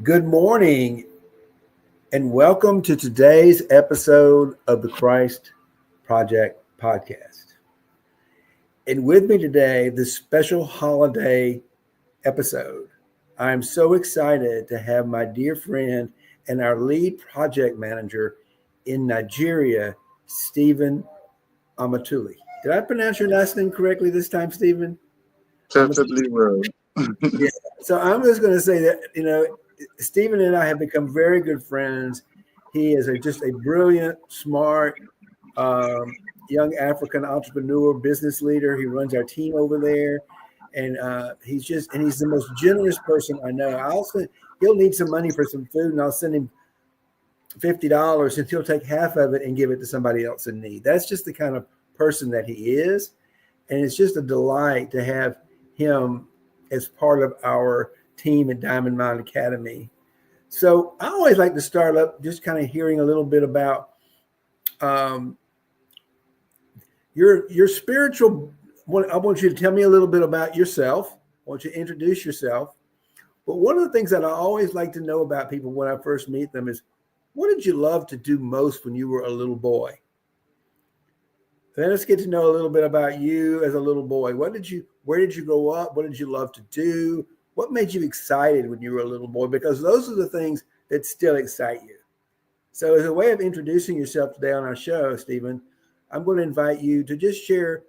Good morning and welcome to today's episode of the Christ Project podcast. And with me today, this special holiday episode, I'm so excited to have my dear friend and our lead project manager in Nigeria, Stephen Omatule. Did I pronounce your last name correctly this time, Stephen? Perfectly well. Yeah. So I'm just going to say that, Stephen and I have become very good friends. He is just a brilliant, smart, young African entrepreneur, business leader. He runs our team over there. And he's the most generous person I know. He'll need some money for some food and I'll send him $50 and he'll take half of it and give it to somebody else in need. That's just the kind of person that he is. And it's just a delight to have him as part of our team at Diamond Mine Academy. So I always like to start up just kind of hearing a little bit about your spiritual. I want you to tell me a little bit about yourself. I want you to introduce yourself. But one of the things that I always like to know about people when I first meet them is, what did you love to do most when you were a little boy? Let us get to know a little bit about you as a little boy. Where did you grow up? What did you love to do? What made you excited when you were a little boy? Because those are the things that still excite you. So as a way of introducing yourself today on our show, Stephen, I'm going to invite you to just share.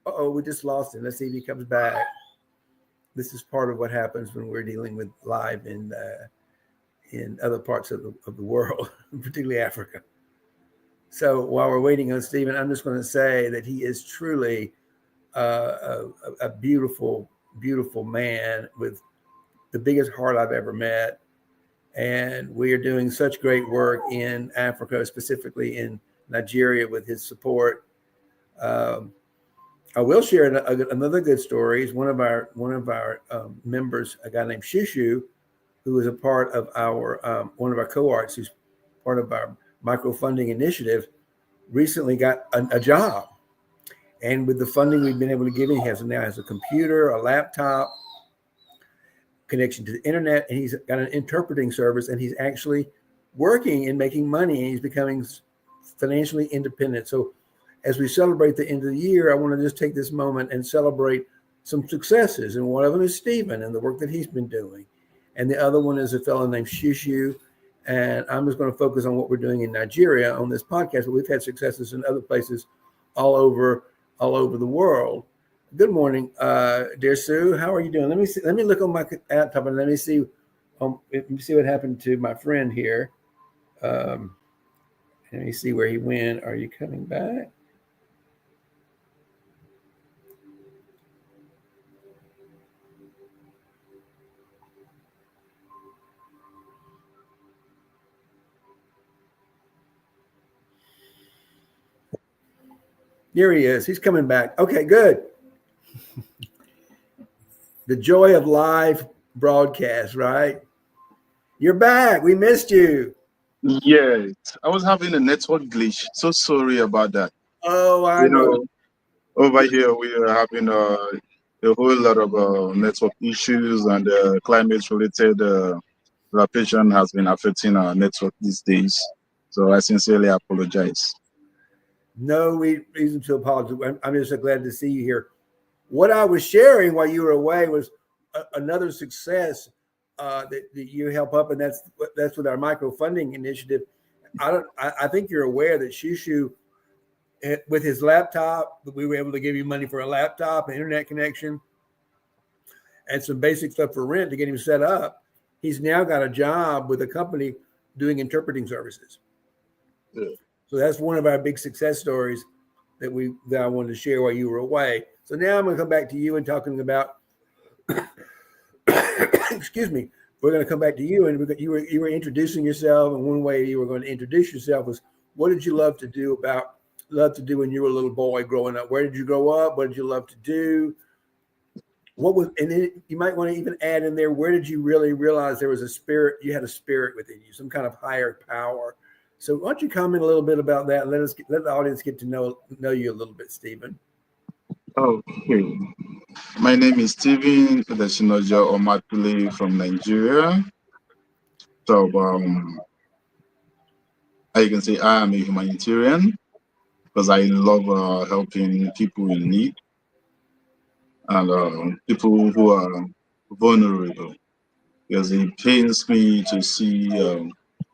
We just lost him. Let's see if he comes back. This is part of what happens when we're dealing with live in other parts of the world, particularly Africa. So while we're waiting on Stephen, I'm just going to say that he is truly a beautiful, beautiful man with the biggest heart I've ever met. And we are doing such great work in Africa, specifically in Nigeria, with his support. I will share another good story. Is one of our members, a guy named Shushu, who is a part of our one of our co-arts, who's part of our microfunding initiative, recently got a job. And with the funding we've been able to give him, he now has a computer, a laptop, connection to the internet, and he's got an interpreting service, and he's actually working and making money, and he's becoming financially independent. So as we celebrate the end of the year, I want to just take this moment and celebrate some successes. And one of them is Stephen and the work that he's been doing. And the other one is a fellow named Shushu. And I'm just going to focus on what we're doing in Nigeria on this podcast, but we've had successes in other places all over the world. Good morning, dear Sue. How are you doing? Let me look on my laptop and let me see what happened to my friend here. Let me see where he went. Are you coming back? Here he is. He's coming back. Okay, good. The joy of live broadcast, right? You're back. We missed you. Yes, I was having a network glitch. So sorry about that. Oh, I know. Over here we are having a whole lot of network issues, and climate-related rapation has been affecting our network these days. So I sincerely apologize. No reason to apologize. I'm just so glad to see you here. What I was sharing while you were away was another success that you help up, and that's with our microfunding initiative. I think you're aware that Shushu, with his laptop, we were able to give you money for a laptop, an internet connection, and some basic stuff for rent to get him set up. He's now got a job with a company doing interpreting services. Yeah. So that's one of our big success stories that I wanted to share while you were away. So now I'm going to come back to you and talking about, excuse me, we're going to come back to you, and you were introducing yourself, and one way you were going to introduce yourself was, what did you love to do when you were a little boy growing up? Where did you grow up? What did you love to do? And then you might want to even add in there, where did you really realize there was you had a spirit within you, some kind of higher power? So why don't you comment a little bit about that and let the audience get to know you a little bit, Stephen. Okay. My name is Stephen Omatule from Nigeria. So I can say I am a humanitarian because I love helping people in need and people who are vulnerable. Because it pains me to see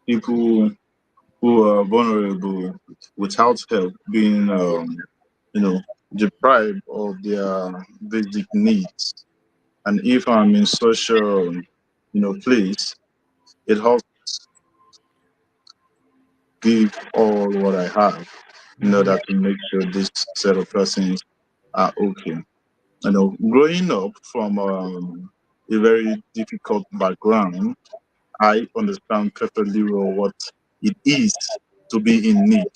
people who are vulnerable without help being, deprived of their basic needs. And if I'm in such a, place, it helps give all what I have in order to make sure this set of persons are okay. Growing up from a very difficult background, I understand perfectly well what it is to be in need.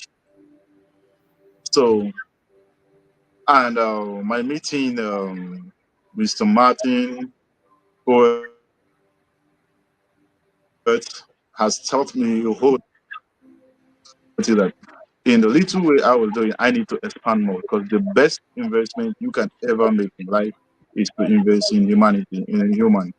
So, and my meeting Mr. Martin Poet has taught me a whole that in the little way I was doing, I need to expand more because the best investment you can ever make in life is to invest in humanity, in a human.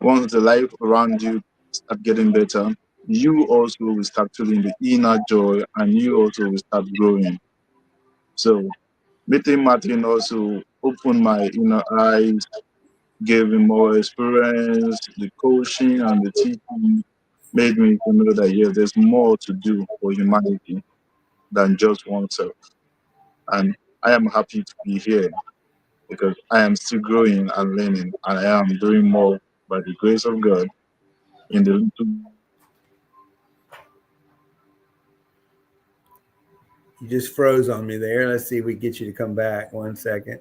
Once the life around you start getting better, you also will start feeling the inner joy and you also will start growing. So meeting Martin also opened my inner eyes, gave me more experience, the coaching and the teaching made me to know that yes, there's more to do for humanity than just oneself. And I am happy to be here because I am still growing and learning and I am doing more by the grace of God in the little. You just froze on me there. Let's see if we get you to come back. 1 second.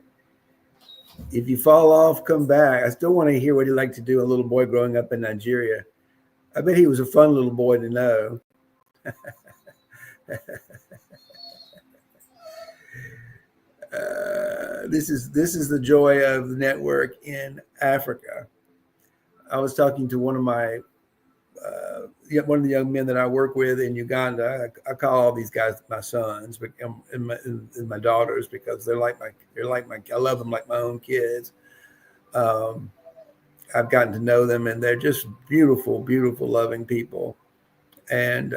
If you fall off, come back. I still want to hear what he liked to do. A little boy growing up in Nigeria. I bet he was a fun little boy to know. This is the joy of the network in Africa. I was talking to one of the young men that I work with in Uganda. I call all these guys my sons and my daughters because they're like my I love them like my own kids. I've gotten to know them and they're just beautiful, beautiful, loving people. And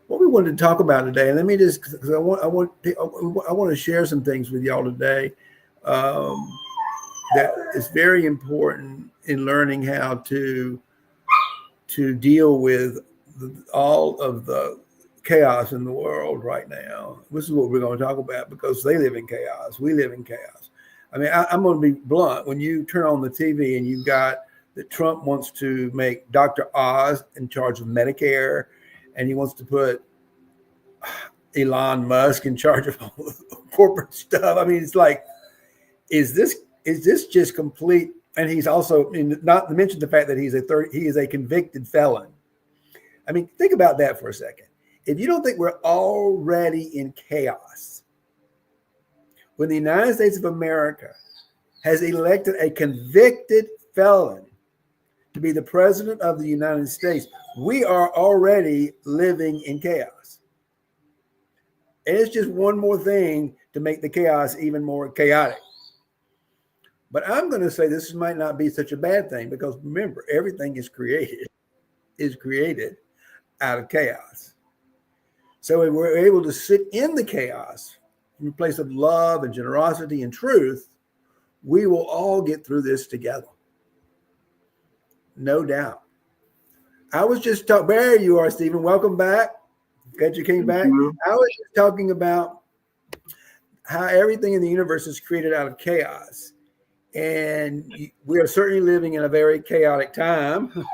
what we wanted to talk about today, and let me just because I want to share some things with y'all today that is very important in learning how to deal with all of the chaos in the world right now. This is what we're going to talk about because they live in chaos. We live in chaos. I mean, I'm going to be blunt. When you turn on the TV and you've got that Trump wants to make Dr. Oz in charge of Medicare, and he wants to put Elon Musk in charge of corporate stuff. I mean, it's like, is this just complete? And he's also not to mention the fact that he is a convicted felon. I mean, think about that for a second. If you don't think we're already in chaos, when the United States of America has elected a convicted felon to be the president of the United States, we are already living in chaos. And it's just one more thing to make the chaos even more chaotic. But I'm going to say this might not be such a bad thing because remember, everything is created out of chaos. So if we're able to sit in the chaos in a place of love and generosity and truth, we will all get through this together. No doubt. I was just talking, there you are, Stephen. Welcome back. Glad you came back. I was just talking about how everything in the universe is created out of chaos. And we are certainly living in a very chaotic time.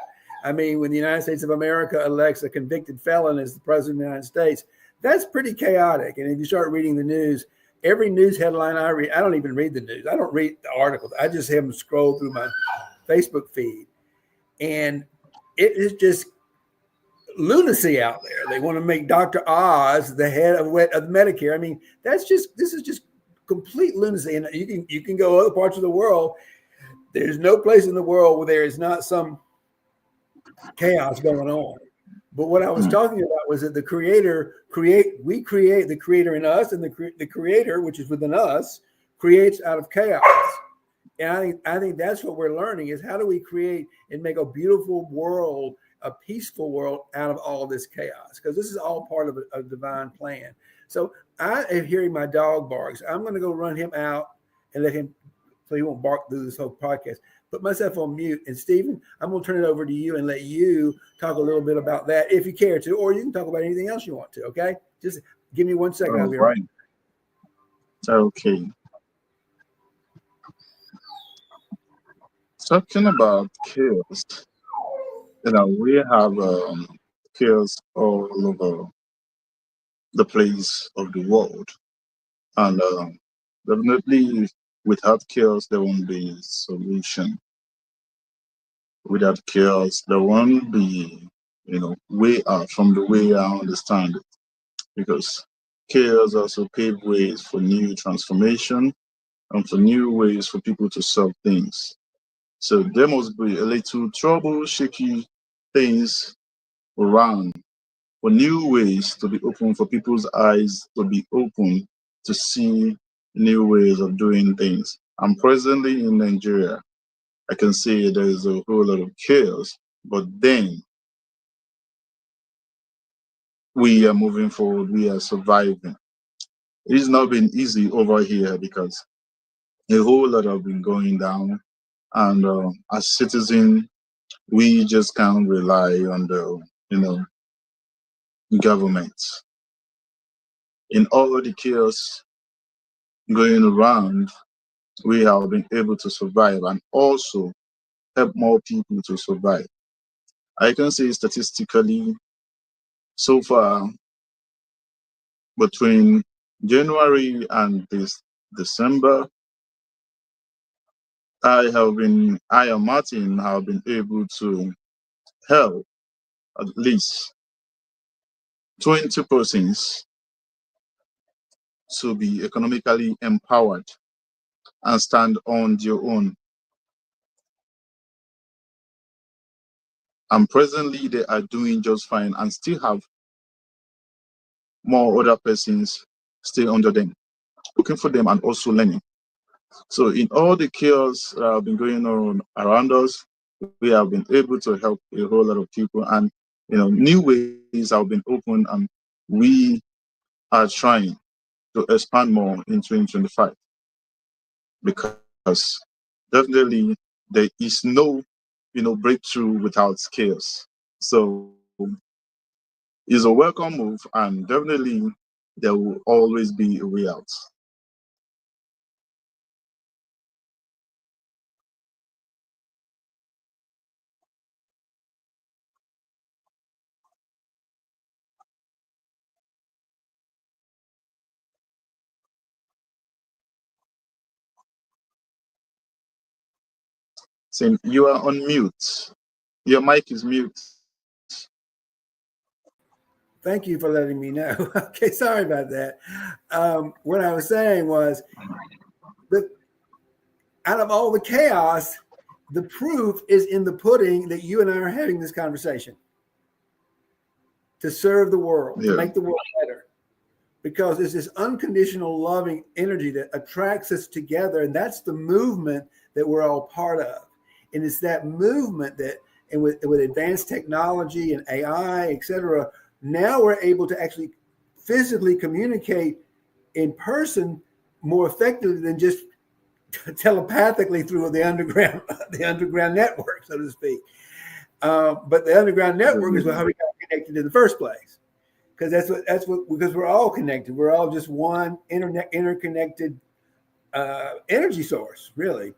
I mean, when the United States of America elects a convicted felon as the president of the United States, that's pretty chaotic. And if you start reading the news, every news headline I read, I don't even read the news. I don't read the articles. I just have them scroll through my Facebook feed. And it is just lunacy out there. They want to make Dr. Oz the head of Medicare. I mean, this is just complete lunacy. And you can go other parts of the world. There's no place in the world where there is not some chaos going on. But what I was talking about was that the we create the creator in us, and the creator, which is within us, creates out of chaos. And I think that's what we're learning is how do we create and make a beautiful world, a peaceful world out of all this chaos? Because this is all part of a divine plan. So I am hearing my dog barks. I'm going to go run him out and let him, so he won't bark through this whole podcast. Put myself on mute. And Stephen, I'm going to turn it over to you and let you talk a little bit about that if you care to, or you can talk about anything else you want to. Okay, just give me 1 second. I'll All be right. right. Okay. Talking about chaos, we have chaos all over the place of the world, and definitely without chaos there won't be solution. Without chaos there won't be, way out from the way I understand it, because chaos also pave ways for new transformation and for new ways for people to solve things. So there must be a little trouble, shaky things around for new ways to be open, for people's eyes to be open to see new ways of doing things. I'm presently in Nigeria. I can see there is a whole lot of chaos, but then we are moving forward, we are surviving. It's not been easy over here because a whole lot have been going down, and as citizens, we just can't rely on the government. In all the chaos going around, we have been able to survive and also help more people to survive. I can say statistically, so far, between January and this December, I and Martin have been able to help at least 20 persons to be economically empowered and stand on their own. And presently, they are doing just fine and still have more other persons still under them, looking for them and also learning. So, in all the chaos that have been going on around us, we have been able to help a whole lot of people, and new ways have been opened, and we are trying to expand more in 2025 because definitely there is no breakthrough without chaos. So it's a welcome move, and definitely there will always be a way out. Saying you are on mute. Your mic is mute. Thank you for letting me know. Okay, sorry about that. What I was saying was that out of all the chaos, the proof is in the pudding that you and I are having this conversation to serve the world, to Yeah. make the world better. Because it's this unconditional loving energy that attracts us together. And that's the movement that we're all part of. And it's that movement that, and with advanced technology and AI, et cetera, now we're able to actually physically communicate in person more effectively than just telepathically through the underground network, so to speak. But the underground network is how we got connected in the first place, because because we're all connected. We're all just one interconnected energy source, really.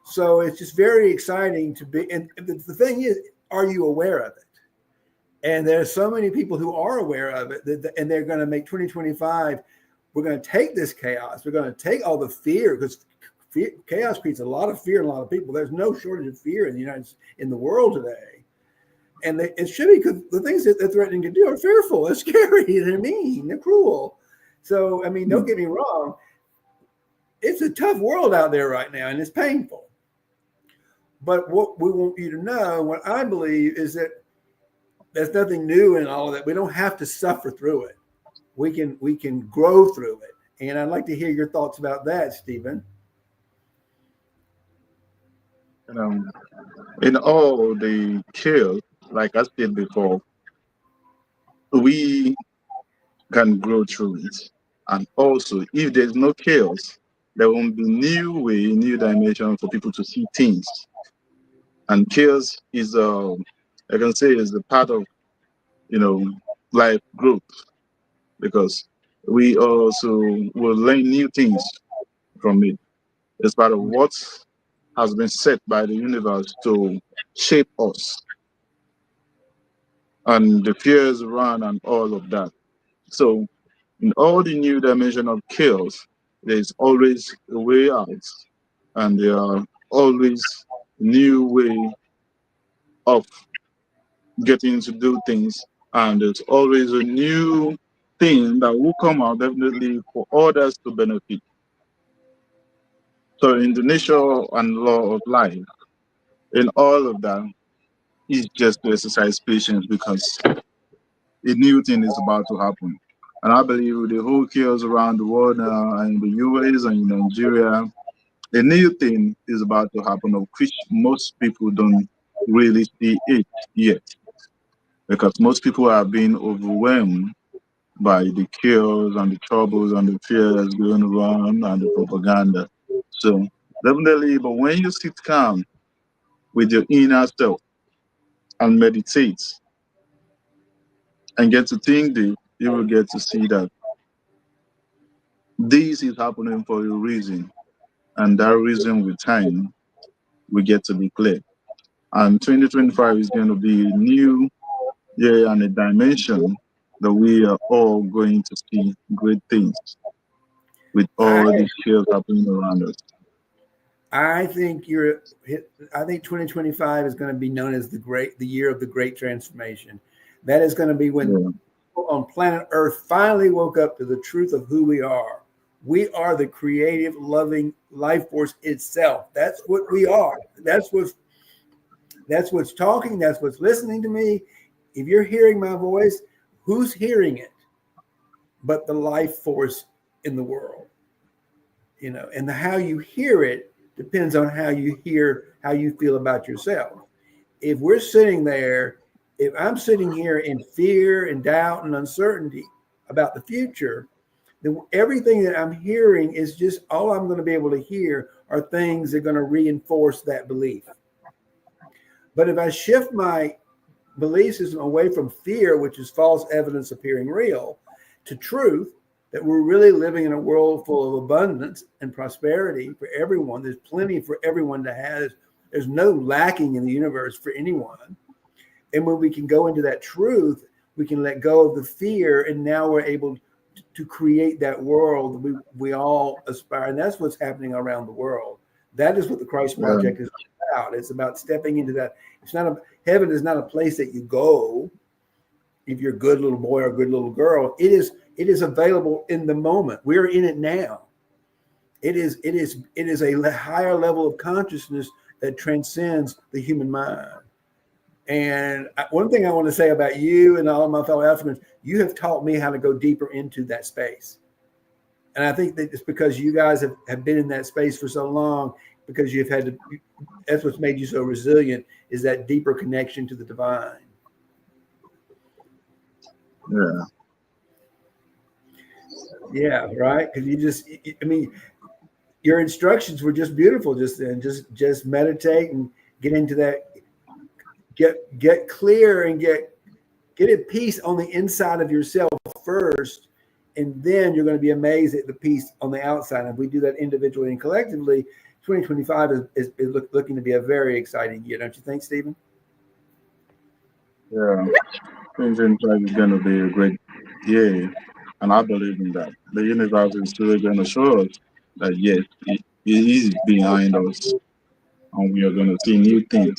So it's just very exciting to be. And the thing is, are you aware of it? And there's so many people who are aware of it, and they're going to make 2025. We're going to take this chaos. We're going to take all the fear, because chaos creates a lot of fear in a lot of people. There's no shortage of fear in the world today, and it should be, because the things that they're threatening to do are fearful. They're scary. They're mean. They're cruel. So I mean, don't get me wrong. It's a tough world out there right now, and it's painful. But what we want you to know, what I believe, is that there's nothing new in all of that. We don't have to suffer through it. We can grow through it. And I'd like to hear your thoughts about that, Stephen. You know, in all the chaos, like I said before, we can grow through it. And also, if there's no chaos, there won't be new way, new dimension for people to see things. And chaos is, I can say, is a part of, you know, life growth, because we also will learn new things from it. It's part of what has been set by the universe to shape us, and the fears run and all of that. So in all the new dimension of chaos, there's always a way out, and there are always new way of getting to do things, and there's always a new thing that will come out definitely for others to benefit. So in the nature and law of life, in all of that, is just to exercise patience, because a new thing is about to happen. And I believe with the whole chaos around the world in the US and in Nigeria, a new thing is about to happen, of which most people don't really see it yet, because most people are being overwhelmed by the chaos and the troubles and the fears going around and the propaganda. So definitely, but when you sit calm with your inner self and meditate and get to think deep, you will get to see that this is happening for a reason, and that reason with time we get to be clear. And 2025 is going to be a new year and a dimension that we are all going to see great things with I all these shares happening around us. I think I think 2025 is going to be known as the year of the great transformation. That is going to be when Yeah, people on planet Earth finally woke up to the truth of who we are. We are the creative, loving life force itself. That's what we are. That's what's talking. That's what's listening to me. If you're hearing my voice, who's hearing it? But the life force in the world, and how you hear it depends on how you feel about yourself. If we're sitting there, if I'm sitting here in fear and doubt and uncertainty about the future, then everything that I'm hearing is just all I'm going to be able to hear are things that are going to reinforce that belief. But if I shift my belief system away from fear, which is false evidence appearing real, to truth, that we're really living in a world full of abundance and prosperity for everyone. There's plenty for everyone to have. There's no lacking in the universe for anyone. And when we can go into that truth, we can let go of the fear, and now we're able to create that world that we all aspire. And that's what's happening around the world. That is what the Christ yeah, Project is about. It's about stepping into that. Heaven is not a place that you go if you're a good little boy or a good little girl. It is available in the moment. We're in it now. It is a higher level of consciousness that transcends the human mind. And one thing I want to say about you and all of my fellow Africans, you have taught me how to go deeper into that space. And I think that it's because you guys have been in that space for so long, because you've had to, that's what's made you so resilient, is that deeper connection to the divine. yeah, Yeah, right. Because I mean, your instructions were just beautiful just then. Just meditate and get into that, get clear and get at peace on the inside of yourself first, and then you're going to be amazed at the peace on the outside. And if we do that individually and collectively, 2025 is looking to be a very exciting year, don't you think, Stephen? yeah. 2025 is going to be a great year, and I believe in that. The universe is really going to show us that yes, it is behind us, and we are going to see new things.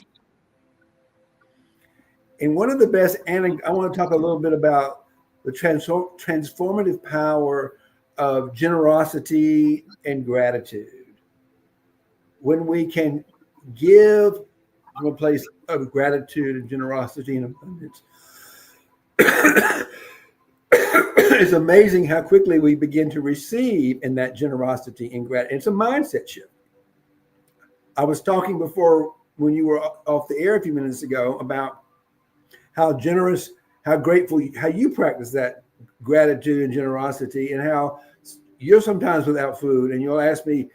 And one of the best, I want to talk a little bit about the transformative power of generosity and gratitude. When we can give from a place of gratitude and generosity and abundance, it's amazing how quickly we begin to receive in that generosity and gratitude. It's a mindset shift. I was talking before when you were off the air a few minutes ago about how generous, how grateful, how you practice that gratitude and generosity, and how you're sometimes without food and you'll ask me,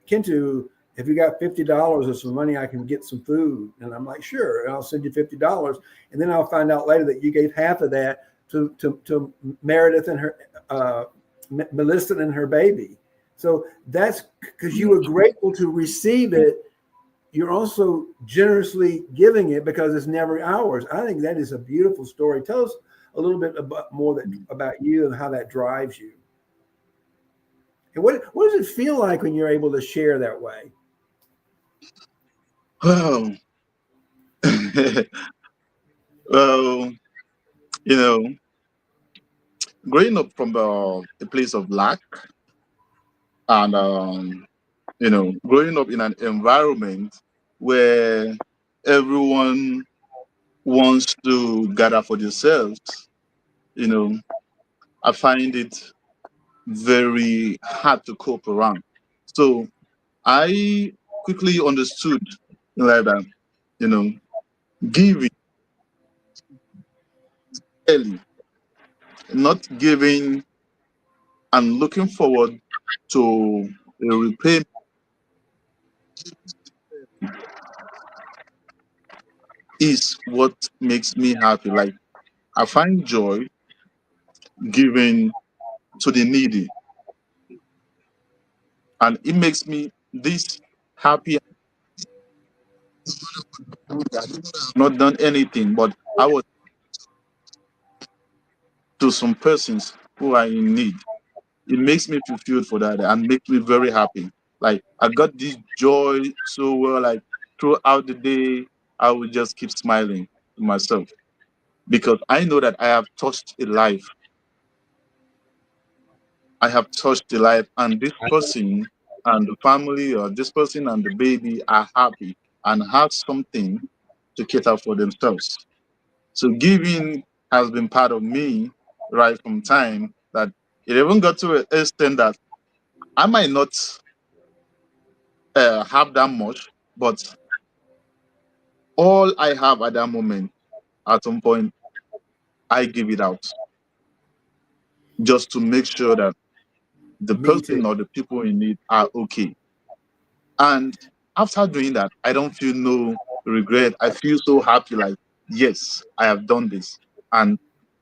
Kintu, if you got $50 or some money, I can get some food. And I'm like, sure, and I'll send you $50. And then I'll find out later that you gave half of that to Meredith and her, Millicent and her baby. So that's because you were grateful to receive it. You're also generously giving it because it's never ours. I think that is a beautiful story. Tell us a little bit about you and how that drives you. And what does it feel like when you're able to share that way? Well, well, you know, growing up from a place of lack and growing up in an environment where everyone wants to gather for themselves, you know, I find it very hard to cope around. So I quickly understood like that, you know, giving early, not giving and looking forward to a repayment is what makes me happy. Like I find joy giving to the needy, and it makes me this happy. Not done anything, but I was to some persons who are in need. It makes me fulfilled for that and makes me very happy. Like I got this joy so well. Like throughout the day, I will just keep smiling to myself because I know that I have touched a life. I have touched a life, and this person and the family, or this person and the baby, are happy and have something to cater for themselves. So giving has been part of me right from time that it even got to an extent that I might not have that much, but all I have at that moment, at some point, I give it out just to make sure that the Me too. person or the people in need are okay. And after doing that, I don't feel no regret. I feel so happy, like, yes, I have done this. And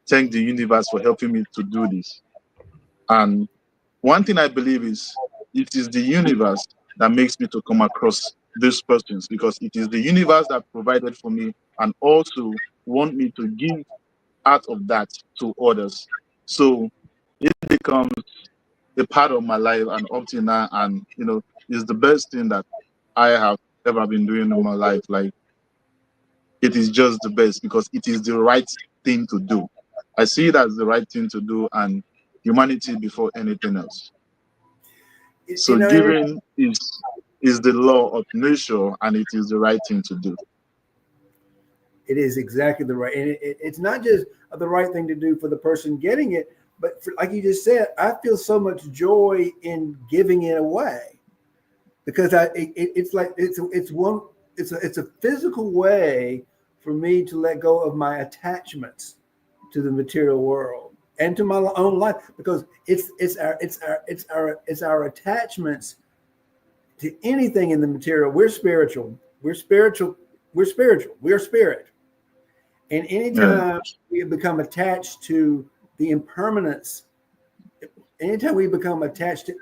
thank the universe for helping me to do this. And one thing I believe is it is the universe that makes me to come across these persons because it is the universe that provided for me and also want me to give out of that to others. So it becomes a part of my life and up to now, and is the best thing that I have ever been doing in my life. Like it is just the best because it is the right thing to do. I see it as the right thing to do and humanity before anything else. You So know, giving is the law of nature and it is the right thing to do. it is exactly the right, and it's not just the right thing to do for the person getting it, but like you just said, I feel so much joy in giving it away because it's like it's a physical way for me to let go of my attachments to the material world and to my own life because it's our attachments to anything in the material. We're spiritual. We're spiritual. We're spiritual. We're spirit. And Yeah, anytime we become attached to the impermanence, anytime we become attached to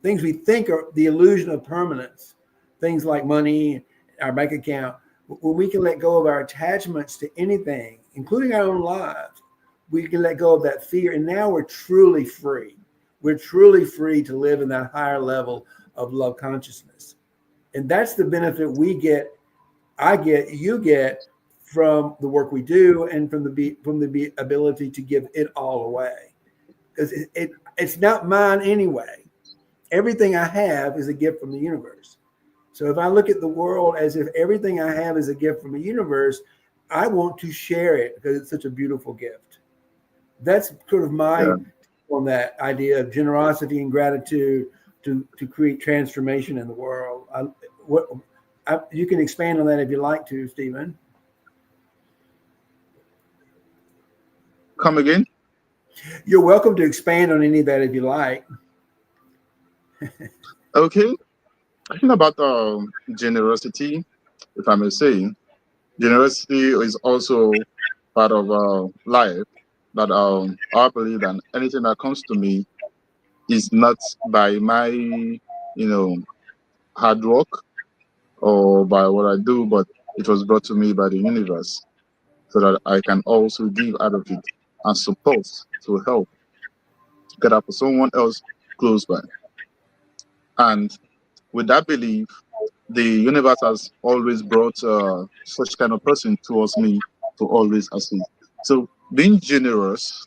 things we think are the illusion of permanence, things like money, our bank account, when we can let go of our attachments to anything, including our own lives, we can let go of that fear. And now we're truly free. We're truly free to live in that higher level of love consciousness. And that's the benefit we get, I get, you get from the work we do and from the ability to give it all away. Because it's not mine anyway. Everything I have is a gift from the universe. So if I look at the world as if everything I have is a gift from the universe, I want to share it because it's such a beautiful gift. That's sort of my yeah, on that idea of generosity and gratitude. to create transformation in the world. You can expand on that if you like to, Stephen. Come again? You're welcome to expand on any of that if you like. Okay. I think about generosity, if I may say. Generosity is also part of life. That I believe that anything that comes to me is not by my, hard work or by what I do, but it was brought to me by the universe, so that I can also give out of it and support to help get up for someone else close by. And with that belief, the universe has always brought such kind of person towards me to always assist. So being generous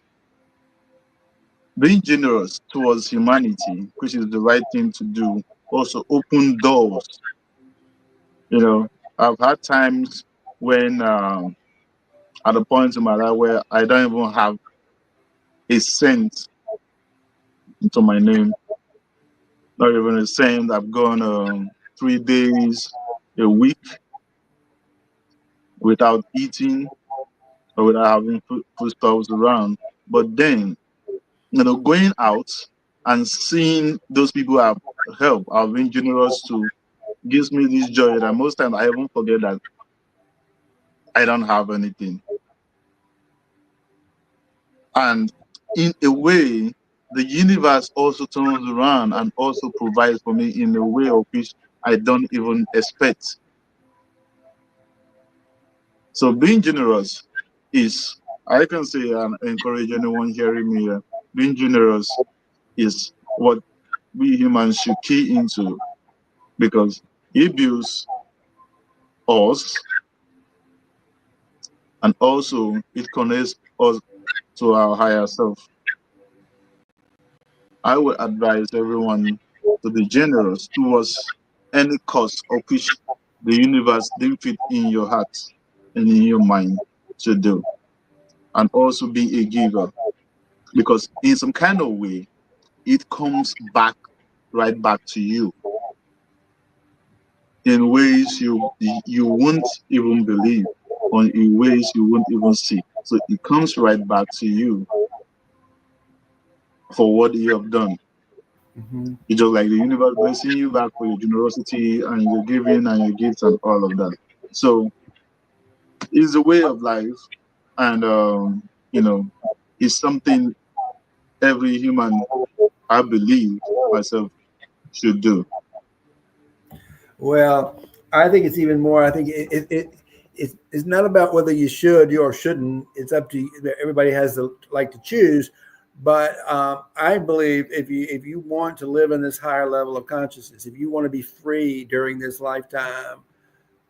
towards humanity, which is the right thing to do, also open doors. I've had times when at a point in my life where I don't even have a cent into my name, not even a cent. I've gone 3 days, a week without eating or without having foodstuffs around. But then, going out and seeing those people I've helped, I've been generous to, gives me this joy that most times I even forget that I don't have anything. And in a way, the universe also turns around and also provides for me in a way of which I don't even expect. So being generous is, I can say, and encourage anyone hearing me here, being generous is what we humans should key into, because it builds us and also it connects us to our higher self. I would advise everyone to be generous towards any cause of which the universe deems fit in your heart and in your mind to do. And also be a giver, because in some kind of way, it comes back right back to you in ways you won't even believe, or in ways you won't even see. So it comes right back to you for what you have done. Mm-hmm. It's just like the universe blessing you back for your generosity and your giving and your gifts and all of that. So it's a way of life, and it's something every human, I believe myself, should do. Well, I think it's even more. I think it's not about whether you should or shouldn't. It's up to you. Everybody has the like to choose. But I believe if you want to live in this higher level of consciousness, if you want to be free during this lifetime,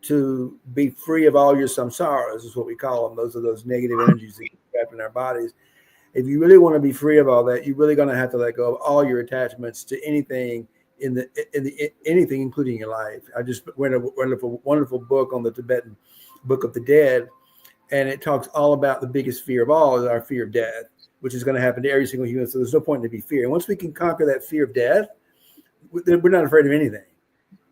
to be free of all your samsaras, is what we call them. Those are those negative energies that get trapped in our bodies. If you really want to be free of all that, you're really going to have to let go of all your attachments to anything anything, including your life. I just read a wonderful book on the Tibetan Book of the Dead, and it talks all about the biggest fear of all is our fear of death, which is going to happen to every single human. So there's no point to be fear. And once we can conquer that fear of death, we're not afraid of anything.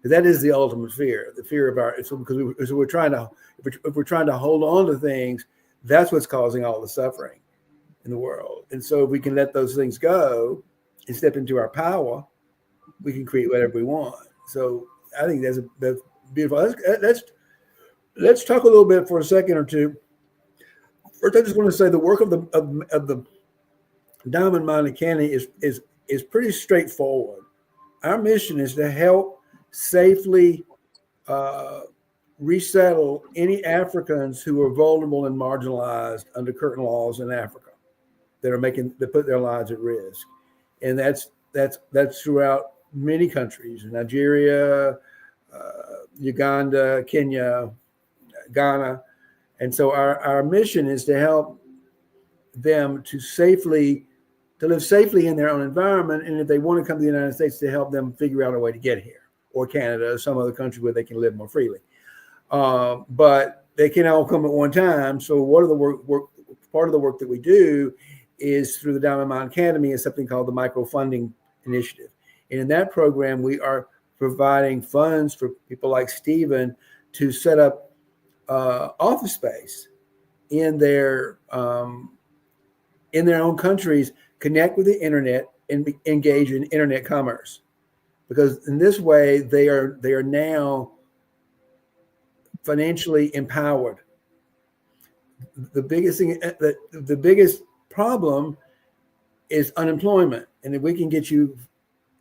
That is the ultimate fear, the fear of our. So because we're trying to, if we're trying to hold on to things, that's what's causing all the suffering in the world. And so if we can let those things go and step into our power, we can create whatever we want. So I think that's beautiful. Let's talk a little bit for a second or two. First, I just want to say the work of the Diamond Mine Academy is pretty straightforward. Our mission is to help safely resettle any Africans who are vulnerable and marginalized under current laws in Africa that put their lives at risk, and that's throughout many countries: Nigeria, Uganda, Kenya, Ghana. And so our mission is to help them to live safely in their own environment, and if they want to come to the United States, to help them figure out a way to get here, or Canada, or some other country where they can live more freely. But they can't all come at one time. So part of the work that we do is through the Diamond Mine Academy is something called the Micro Funding Initiative. And in that program, we are providing funds for people like Stephen to set up office space in their own countries, connect with the internet, and engage in internet commerce. Because in this way, they are now financially empowered. The biggest thing, the biggest problem is unemployment, and if we can get you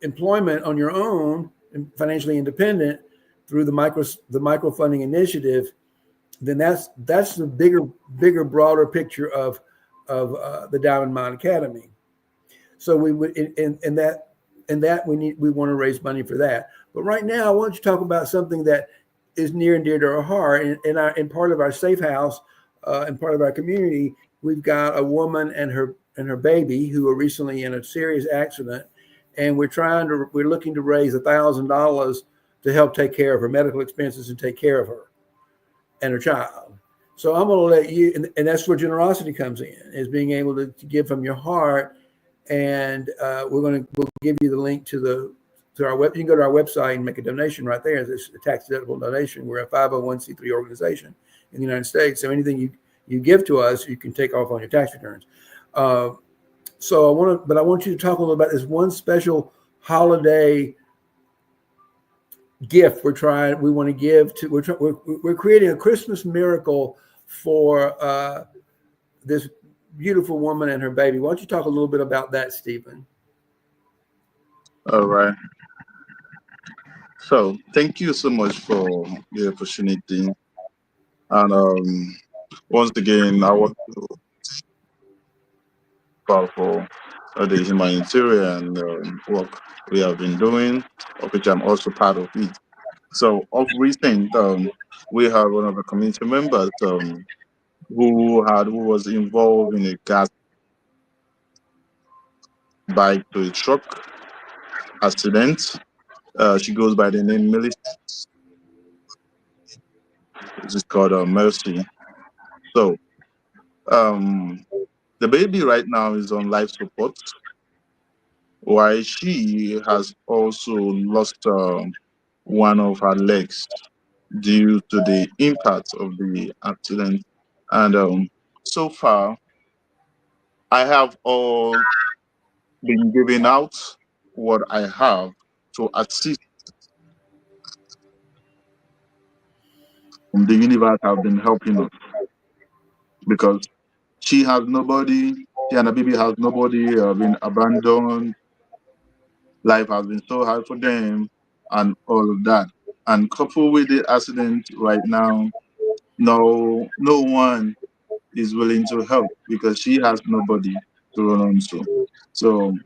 employment on your own and financially independent through the micro funding initiative, then that's the bigger, broader picture of the Diamond Mine Academy. So we would in that we want to raise money for that. But right now, I want you to talk about something that is near and dear to our heart. In part of our safe house, and part of our community, we've got a woman and her baby who were recently in a serious accident, and we're looking to raise $1,000 to help take care of her medical expenses and take care of her and her child. So I'm going to let you, and that's where generosity comes in, is being able to give from your heart. And we'll give you the link to our web. You can go to our website and make a donation right there. It's a tax deductible donation. We're a 501c3 organization in the United States. So anything you give to us, you can take off on your tax returns. So I want you to talk a little about this one special holiday gift we want to give to. We're creating a Christmas miracle for this beautiful woman and her baby. Why don't you talk a little bit about that, Stephen? All right. So thank you so much for the opportunity. And once again, I want to call for the humanitarian work we have been doing, of which I'm also part of it. So of recent, we have one of the community members who was involved in a gas bike to a truck accident. She goes by the name Millicent, which is called Mercy. So um, the baby right now is on life support, while she has also lost one of her legs due to the impact of the accident. And so far, I have all been giving out what I have to assist. The universe have been helping us because she has nobody. She and the baby has nobody. Been abandoned. Life has been so hard for them, and all of that. And coupled with the accident right now, no one is willing to help because she has nobody to run on to. So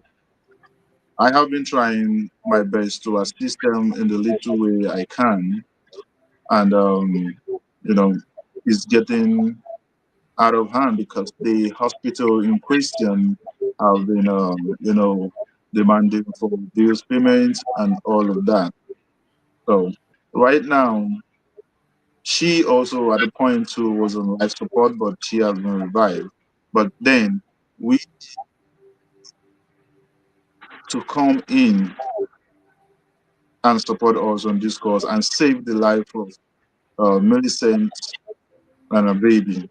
I have been trying my best to assist them in the little way I can, and you know, it's getting out of hand because the hospital in question have been, demanding for bills payments and all of that. So right now, she also at the point too was on life support, but she has been revived. But then we to come in and support us on this cause and save the life of Millicent and a baby.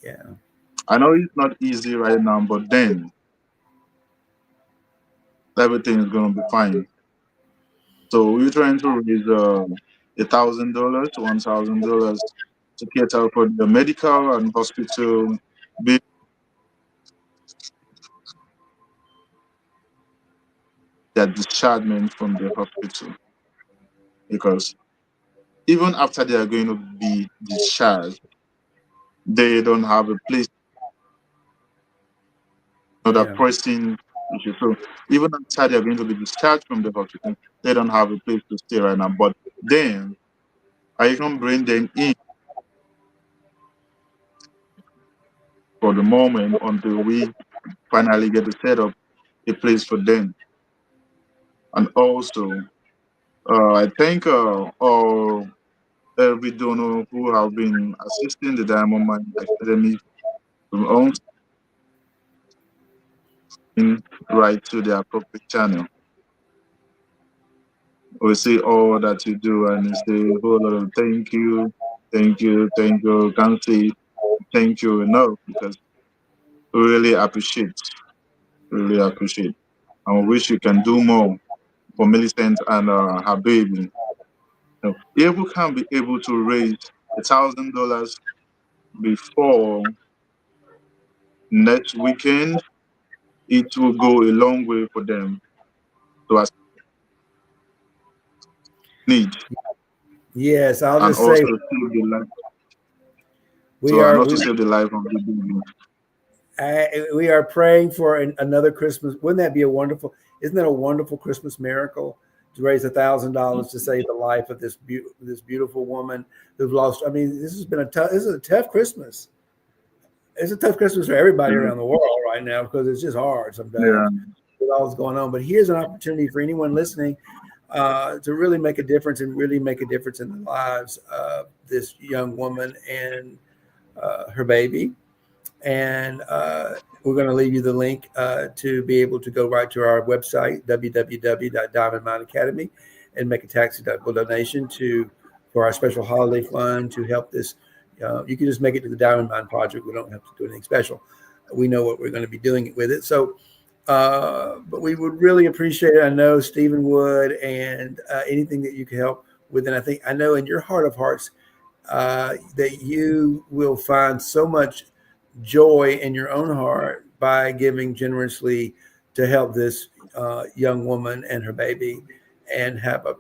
Yeah. I know it's not easy right now, but then everything is going to be fine. So we're trying to raise $1,000 to $1,000 to cater for the medical and hospital bill, that dischargement from the hospital. Because even after they are going to be discharged, they don't have a place, another Yeah. pressing issue. So even after they are going to be discharged from the hospital, they don't have a place to stay right now. But then I can bring them in for the moment until we finally get to set up a place for them. And also, I thank all every donor who have been assisting the Diamond Mine Academy from right to the appropriate channel. We see all that you do and you say, oh Lord, thank you, thank you, thank you. Can't say thank you enough because we really appreciate. And we wish you can do more for Millicent and her baby. If we can be able to raise $1,000 before next weekend, it will go a long way for them to assist need Yes, I'll and just also say save the life. we So and are also we save the life of the baby. we are praying for another Christmas. Wouldn't that be a wonderful? Isn't that a wonderful Christmas miracle to raise $1,000 to save the life of this beautiful woman who've lost? I mean, this has been a tough. This is a tough Christmas. It's a tough Christmas for everybody Yeah, around the world right now because it's just hard yeah, sometimes with all that's going on. But here's an opportunity for anyone listening to really make a difference and really make a difference in the lives of this young woman and her baby. And we're going to leave you the link to be able to go right to our website, www.diamondmine academy, and make a tax deductible donation for our special holiday fund to help this. You can just make it to the Diamond Mine Project. We don't have to do anything special. We know what we're going to be doing with it. So, but we would really appreciate it. I know Stephen would, and anything that you can help with. And I know in your heart of hearts that you will find so much joy in your own heart by giving generously to help this young woman and her baby, and have a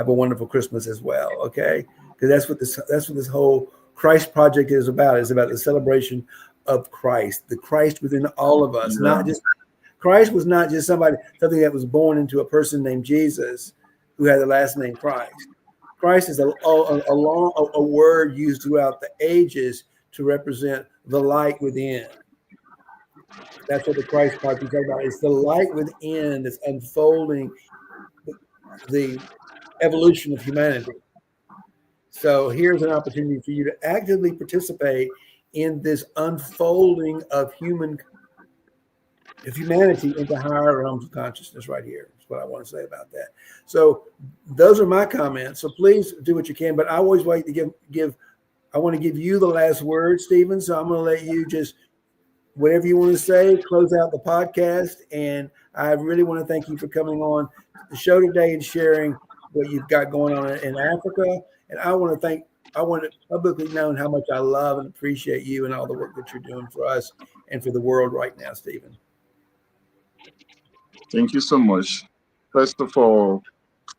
wonderful Christmas as well. Okay, because that's what this whole Christ project is about. It's about the celebration of Christ, the Christ within all of us. yeah, Not just Christ was not just something that was born into a person named Jesus who had the last name Christ. Christ is a word used throughout the ages to represent the light within. That's what the Christ part is about. It's the light within that's unfolding the evolution of humanity. So here's an opportunity for you to actively participate in this unfolding of humanity into higher realms of consciousness right here. That's what I want to say about that. So those are my comments. So please do what you can. But I always like to give I want to give you the last word, Stephen. So I'm going to let you just whatever you want to say, close out the podcast. And I really want to thank you for coming on the show today and sharing what you've got going on in Africa. And I want it publicly known how much I love and appreciate you and all the work that you're doing for us and for the world right now, Stephen. thank you so much. First of all,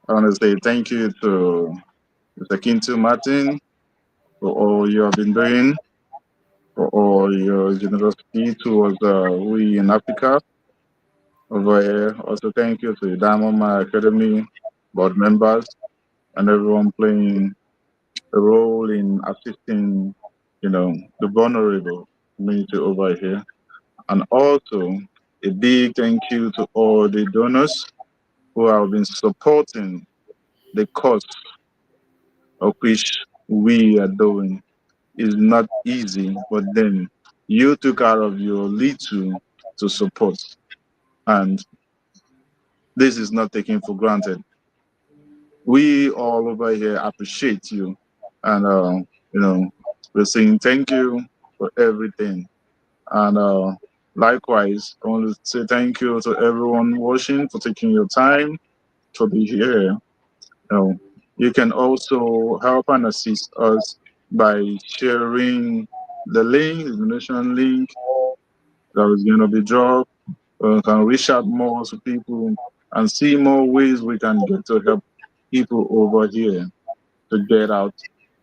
I want to say thank you to Mr. Kintu Martin for all you have been doing, for all your generosity towards we in Africa over here. Also, thank you to the Diamond Mine Academy board members and everyone playing a role in assisting, the vulnerable community over here. And also, a big thank you to all the donors who have been supporting the cause of which we are doing. Is not easy, but then you took out of your little to support. And this is not taken for granted. We all over here appreciate you. And, we're saying thank you for everything. And likewise, I want to say thank you to everyone watching for taking your time to be here. Know, you can also help and assist us by sharing the link, the donation link that is going to be dropped. We can reach out more to people and see more ways we can get to help people over here to get out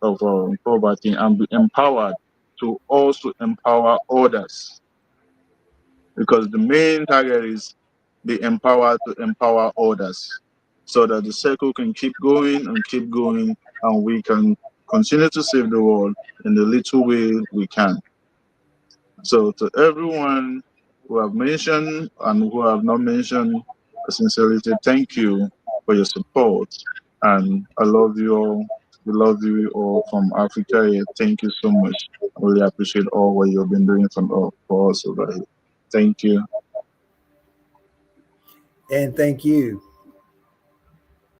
of poverty and be empowered to also empower others. Because the main target is be empowered to empower others so that the circle can keep going and we can continue to save the world in the little way we can. So to everyone who have mentioned and who have not mentioned, I sincerely say thank you for your support. And I love you all. We love you all from Africa here. Thank you so much. I really appreciate all what you've been doing for us over here. Thank you. And thank you.